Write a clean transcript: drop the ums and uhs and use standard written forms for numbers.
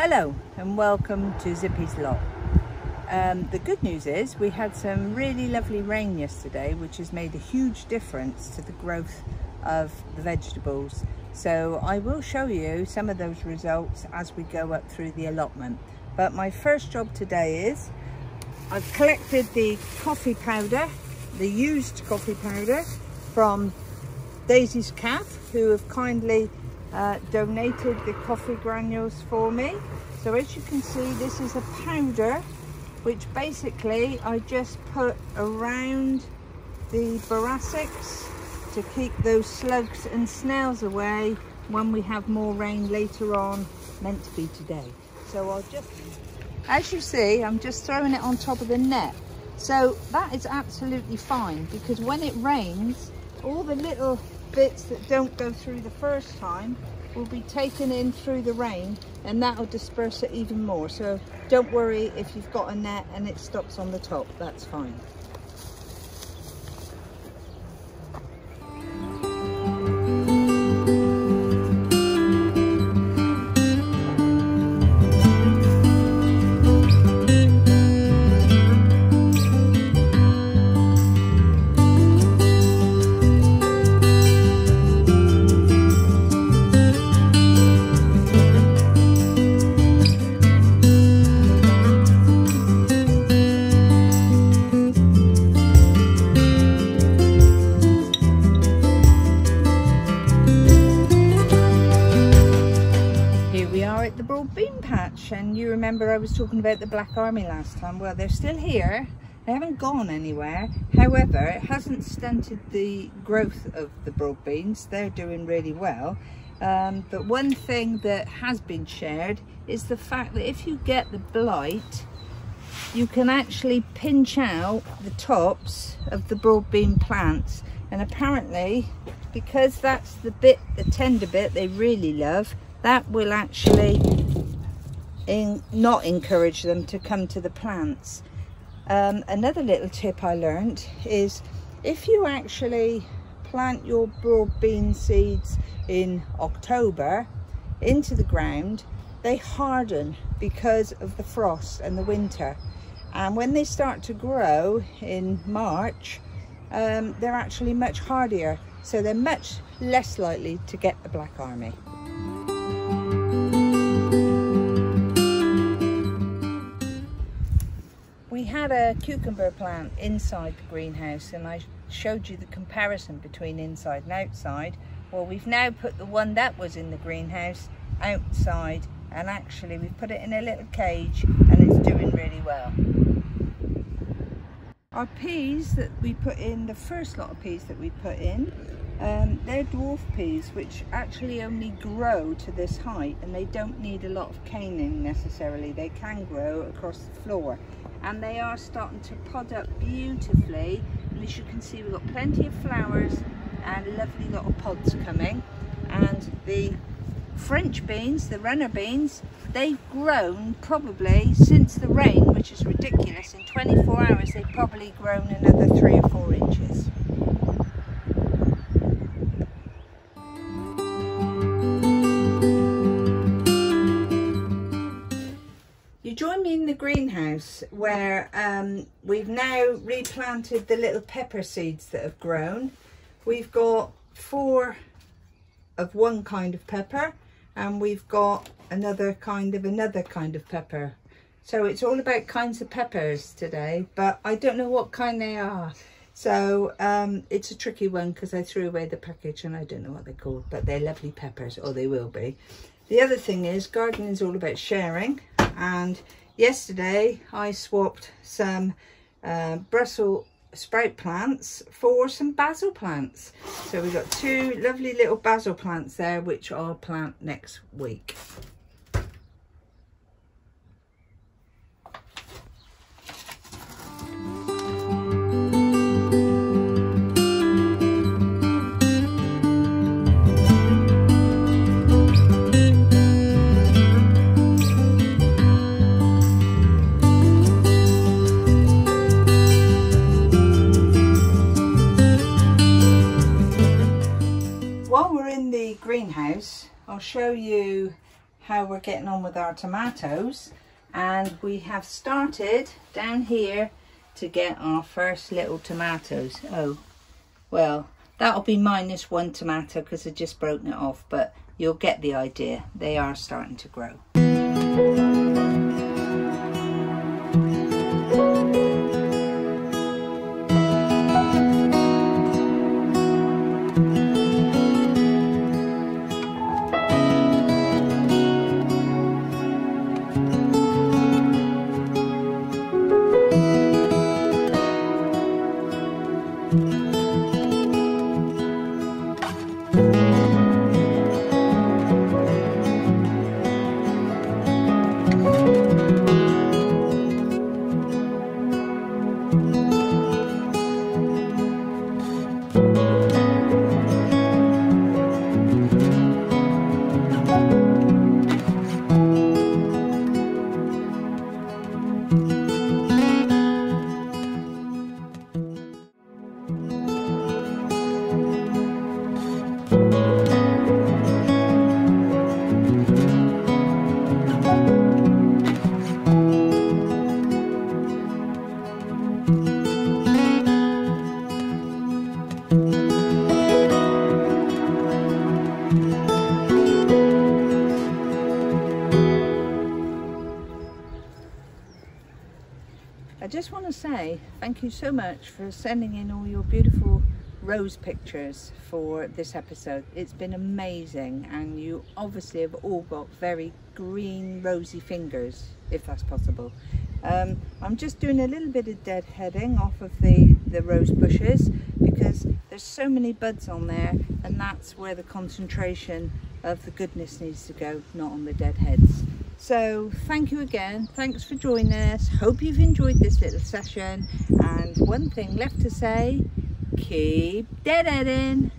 Hello and welcome to Zippy's lot. The good news is we had some really lovely rain yesterday, which has made a huge difference to the growth of the vegetables. So I will show you some of those results as we go up through the allotment. But my first job today is I've collected the coffee powder, the used coffee powder from Daisy's Cat, who have kindly donated the coffee granules for me. So as you can see, this is a powder which basically I just put around the boracics to keep those slugs and snails away when we have more rain later on, meant to be today. So I'll just, as you see, I'm just throwing it on top of the net. So that is absolutely fine, because when it rains, all the little bits that don't go through the first time will be taken in through the rain, and that will disperse it even more. So don't worry if you've got a net and it stops on the top, that's fine. The broad bean patch, and you remember I was talking about the black army last time. Well, they're still here, they haven't gone anywhere. However, it hasn't stunted the growth of the broad beans, they're doing really well. But one thing that has been shared is the fact that if you get the blight, you can actually pinch out the tops of the broad bean plants, and apparently because that's the bit, the tender bit they really love, that will actually not encourage them to come to the plants. Another little tip I learned is if you actually plant your broad bean seeds in October into the ground, they harden because of the frost and the winter. And when they start to grow in March, they're actually much hardier. So they're much less likely to get the black army. We had a cucumber plant inside the greenhouse, and I showed you the comparison between inside and outside. Well, we've now put the one that was in the greenhouse outside, and actually we've put it in a little cage and it's doing really well. Our peas that we put in, the first lot of peas that we put in, they're dwarf peas which actually only grow to this height, and they don't need a lot of caning necessarily. They can grow across the floor, and they are starting to pod up beautifully. And as you can see, we've got plenty of flowers and lovely little pods coming. And the French beans, the runner beans, they've grown probably since the rain, which is ridiculous. In 24 hours they've probably grown another 3 or 4 inches. You join me in the greenhouse where we've now replanted the little pepper seeds that have grown. We've got 4 of one kind of pepper, and we've got another kind of pepper. So it's all about kinds of peppers today, but I don't know what kind they are. So it's a tricky one because I threw away the package and I don't know what they're called, but they're lovely peppers, or they will be. The other thing is, gardening is all about sharing, and yesterday I swapped some Brussels sprout plants for some basil plants. So we've got 2 lovely little basil plants there, which I'll plant next week. While we're in the greenhouse, I'll show you how we're getting on with our tomatoes, and we have started down here to get our first little tomatoes. Oh, well, that'll be minus one tomato because I've just broken it off, but you'll get the idea. They are starting to grow. I just want to say thank you so much for sending in all your beautiful rose pictures for this episode. It's been amazing, and you obviously have all got very green rosy fingers, if that's possible. I'm just doing a little bit of deadheading off of the rose bushes because there's so many buds on there, and that's where the concentration of the goodness needs to go, not on the dead heads. So thank you again, thanks for joining us. Hope you've enjoyed this little session, and one thing left to say, keep deadheading.